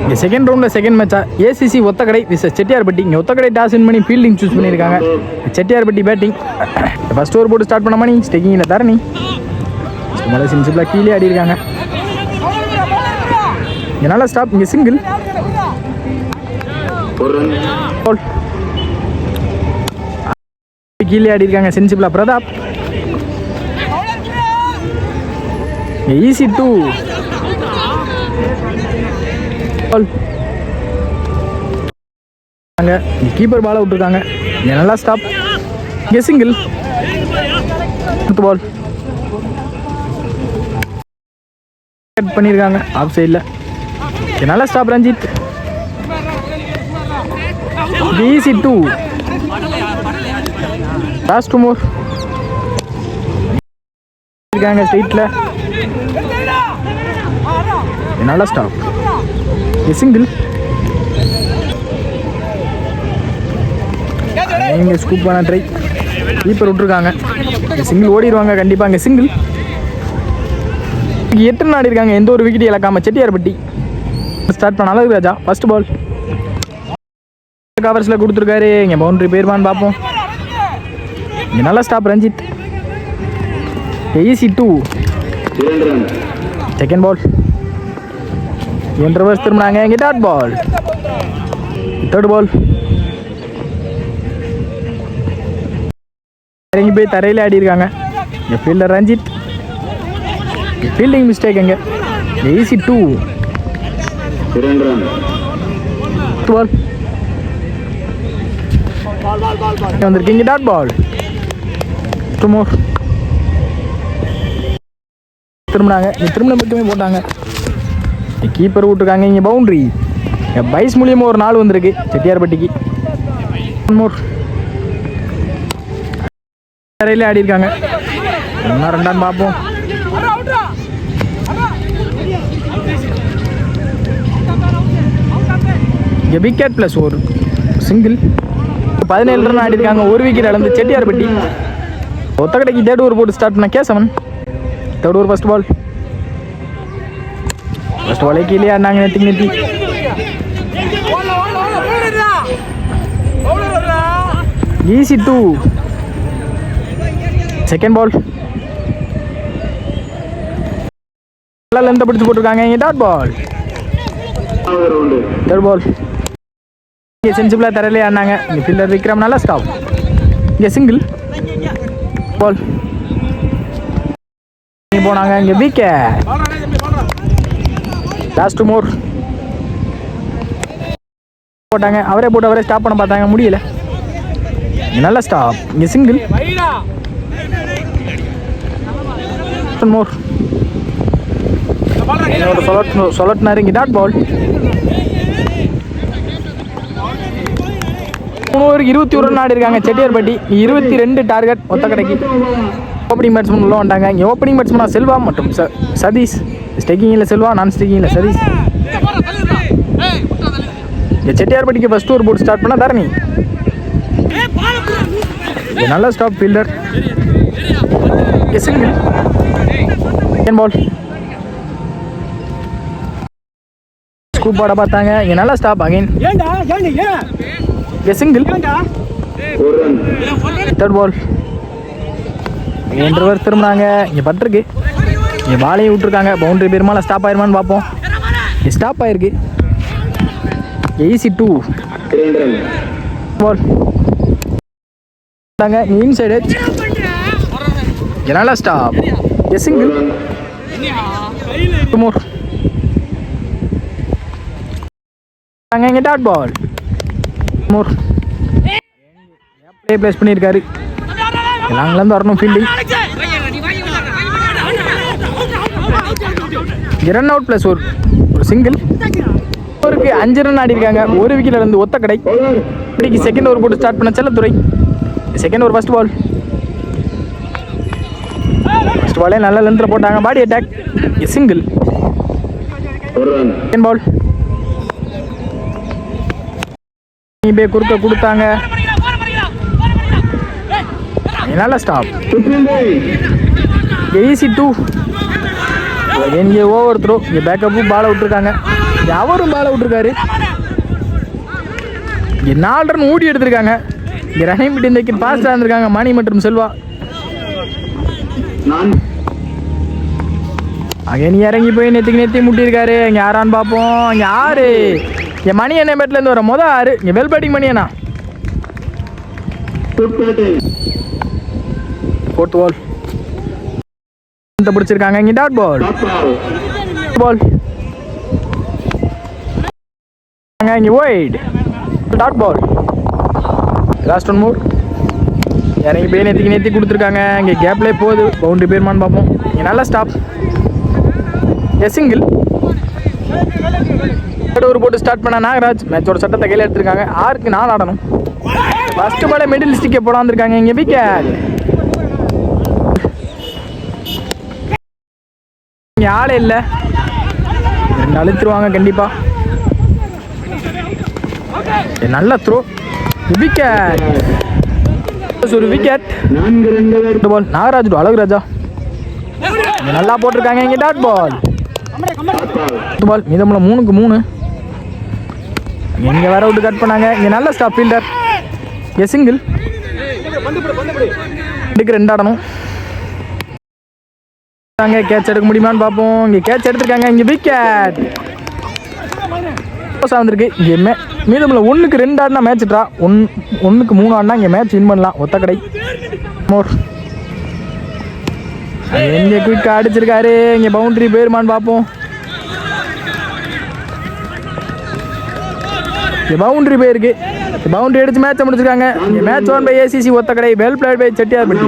இங்கே செகண்ட் ரவுண்டில் செகண்ட் மேட்சா ஏசிசி ஒத்தக்கடை விசஸ் செட்டியார்பட்டி. இங்கே ஒத்தக்கடை டாஸ் வின் பண்ணி ஃபீல்டிங் சூஸ் பண்ணியிருக்காங்க. செட்டியார்பட்டி பேட்டிங். ஃபர்ஸ்ட் ஓவர் போட்டு ஸ்டார்ட் பண்ண மணி ஸ்டெக்கிங்கில் தரணி மலை சிம்பிளாக கீழே ஆடி இருக்காங்க. இங்கே நல்லா ஸ்டாப். இங்கே சிங்கிள் கீழே ஆடி இருக்காங்க. சென்சிபிளா பிரதாப். ஈஸி 2 கீப்பர் பால் விட்டுருக்காங்க. நல்லா ஸ்டாப். இங்கே சிங்கிள் பால் பண்ணியிருக்காங்க ஆஃப் சைடில். நல்லா ஸ்டாப் ரஞ்சித். ஈஸி 2 லாஸ்ட் 2 மோர் இருக்காங்க ஸ்ட்ரெயிட்டில். நல்லா ஸ்டாப். சிங்கிள். இங்கே ஸ்கூப் பண்ண ட்ரை. கீப்பர் விட்டுருக்காங்க. சிங்கிள் ஓடிடுவாங்க கண்டிப்பாக. அங்கே சிங்கிள். 8 ரன் ஆடி இருக்காங்க. எந்த ஒரு விக்கெட் இழக்காம செட்டியார்பட்டி. ஸ்டார்ட் பண்ண அழகு ராஜா ஃபர்ஸ்ட் பால் கவர்ஸில் கொடுத்துருக்காரு. இங்கே பவுண்டரி போயிருவான்னு பார்ப்போம். இங்கே நல்லா stop Ranjith. Easy 2 second ball. Reverse திரும்பினாங்க. இங்கே டாட் பால். தேர்ட் பால் இறங்கி போய் தரையில் ஆடி இருக்காங்க. இங்கே ஃபீல்டர் ரஞ்சித். Fielding mistake. எங்கே ஈஸி 2 பால் வந்திருக்கு. இங்கே டாட் பால். 2 மோர் திரும்பினாங்க. திரும்ப மட்டுமே போட்டாங்க. கீப்பர் விட்டுருக்காங்க. இங்கே பவுண்ட்ரி. பைஸ் மூலியமாக ஒரு 4 வந்திருக்கு செட்டியார்பட்டிக்கு. 1 மோர் தரையில் ஆடி இருக்காங்க. ஒன்றா ரெண்டான்னு பார்ப்போம். இங்கே விக்கெட் ப்ளஸ் ஒரு சிங்கிள். 17 ரன் ஆடி இருக்காங்க. ஒரு விக்கெட் இழந்து செட்டியார்பட்டி. ஒத்தக்கடைக்கு தேர்ட் ஓவர் போட்டு ஸ்டார்ட் பண்ண Kesavan. Third over first ball. First பாலே கீழே ஆடினாங்க. நெத்தி ஈஸி 2 செகண்ட் பால். நல்லா லென்த்தை பிடிச்சி போட்டிருக்காங்க. இங்கே டாட் பால். தேர்ட் பால். இங்கே சென்சிபிளாக தரையிலே ஆடினாங்க. இங்கே ஃபீல்டர் விக்ரம் நல்லா ஸ்டாப். இங்கே சிங்கிள் பால் போனாங்க. இங்கே விக்கெட். லாஸ்ட் 2 மோர் போட்டாங்க. அவரே போட்டு அவரே ஸ்டாப் பண்ண பார்த்தாங்க. முடியல. நல்ல ஸ்டாப். இங்கே சிங்கிள். 1 மோர் சொல்லட்டினாரு. இங்கே டாட் பால். 3 ஓவருக்கு 21 ரன் ஆடி இருக்காங்க செட்டியார்பட்டி. 22 டார்கெட் ஒத்தக்கடைக்கு. ஓப்பனிங் பேட்ஸ்மேன் உள்ள வந்தாங்க. இங்கே ஓப்பனிங் பேட்ஸ்மேனாக செல்வா மற்றும் சதீஷ். ஸ்டெக்கிங்கில் செல்வா, நான் ஸ்டெக்கிங்கில் சதீஷ். இங்கே செட்டியார்பட்டிக்கு ஃபர்ஸ்ட் ஓவர் போட்டு ஸ்டார்ட் பண்ணால் தரணி. இங்கே நல்ல ஸ்டாப் ஃபீல்டர். இங்கே சிங்கிள். செகண்ட் பால் ஸ்கூப் போட பார்த்தாங்க. இங்கே நல்லா ஸ்டாப் அகைன். இங்கே சிங்கிள். தேர்ட் பால் ரிவர்ஸ் திரும்பினாங்க. இங்கே பட்டிருக்கு. இங்கே பாலையும் விட்டுருக்காங்க. பவுண்டரி பெருமாள் ஸ்டாப் ஆயிருமான்னு பார்ப்போம். ஸ்டாப் ஆயிருக்கு. ஈஸி 2 பால் இன்சைடு. நல்லா ஸ்டாப். சிங்கிள். 2 மோர் இங்கே டாட் பால். மோர் ப்ளே பிளேஸ் பண்ணியிருக்காரு. நாங்களாம் வரணும் ஃபீல்டிங். ரன் அவுட் ப்ளஸ் ஒரு சிங்கிள். ஓவருக்கு 5 ரன் ஆடி இருக்காங்க. ஒரு விக்கெட்ல இருந்து ஒத்தக்கடை. இப்படிக்கு செகண்ட் ஓவர் போட்டு ஸ்டார்ட் பண்ண Sellathurai. Second over first ball. First பாலே நல்ல லென்த்தில் போட்டாங்க. Body attack. Single. Second ball போய் குறுக்க கொடுத்தாங்க. நல்ல ஸ்டாப். ஈஸி 2 இங்கே ஓவர் த்ரோ. இங்கே பேக்கப்பு பாலை விட்டுருக்காங்க. அவரும் பால விட்டுருக்காரு. இங்கே 4 ரன் ஊடி எடுத்திருக்காங்க. இங்கே ரஹீம் இன்றைக்கு பாஸ்டாக இருந்திருக்காங்க மணி மற்றும் செல்வா. அங்கே நீ இறங்கி போய் நெத்தி முட்டியிருக்காரு. இங்கே யாரான்னு பார்ப்போம். இங்கே யாரு? இங்கே மணி அண்ணே பேட்லேருந்து வர மொதல் 6. இங்கே வெல் பேட்டிங் மணி அண்ணா. 4th பால் பிடிச்சிருக்காங்க. இங்கே டாட் பால் இங்கே wide dot ball. Last one more. இறங்கி போய் நெத்தி கொடுத்துருக்காங்க. இங்கே கேப்லேயே போகுது. பவுண்டரி பேருமான்னு பார்ப்போம். இங்கே நல்லா ஸ்டாப். சிங்கிள். ஒரு போட்டு ஸ்டார்ட் பண்ண நாகராஜ் மேட்சோட சட்டத்தை கையில் எடுத்திருக்காங்க. 6க்கு 4 ஆடணும். ஃபர்ஸ்ட் பாலே மிடில் ஸ்டிக்கை போட வந்திருக்காங்க. இங்கே விக்கெட். இங்கே ஆளே இல்லை. 2 அழுத்துருவாங்க கண்டிப்பாக. நல்ல த்ரோ. விக்கெட். ஒரு விக்கெட். பால் நாகராஜ் அழகுராஜா நல்லா போட்டிருக்காங்க. இங்கே டாட் பால். பால் மீதமுள்ள 3க்கு 3. இங்கே வேற விட்டு கட் பண்ணாங்க. இங்கே நல்ல ஸ்டாப் ஃபீல்டர். சிங்கிள். இதுக்கு 2 ஆடணும். கேட்ச் எடுக்க முடியுமான்னு பார்ப்போம். இங்கே கேட்ச் எடுத்திருக்காங்க. இங்கே விக்கெட் வந்திருக்கு. இங்கே மீதமுள்ள 1க்கு 2 ஆடினா மேட்ச் ட்ரா. 1க்கு 3 ஆடினா இங்கே மேட்ச் வின் பண்ணலாம். ஒத்த கடை மோர். எங்கே குயிக்காக அடிச்சிருக்காரு. இங்கே பவுண்டரி போயிருமான்னு பார்ப்போம். பவுண்டரி போயிருக்கு. பவுண்டரி அடிச்சு மேட்சை முடிச்சிருக்காங்க. Match 1 by ACC Othakadai. Well played by Chettiarpatti.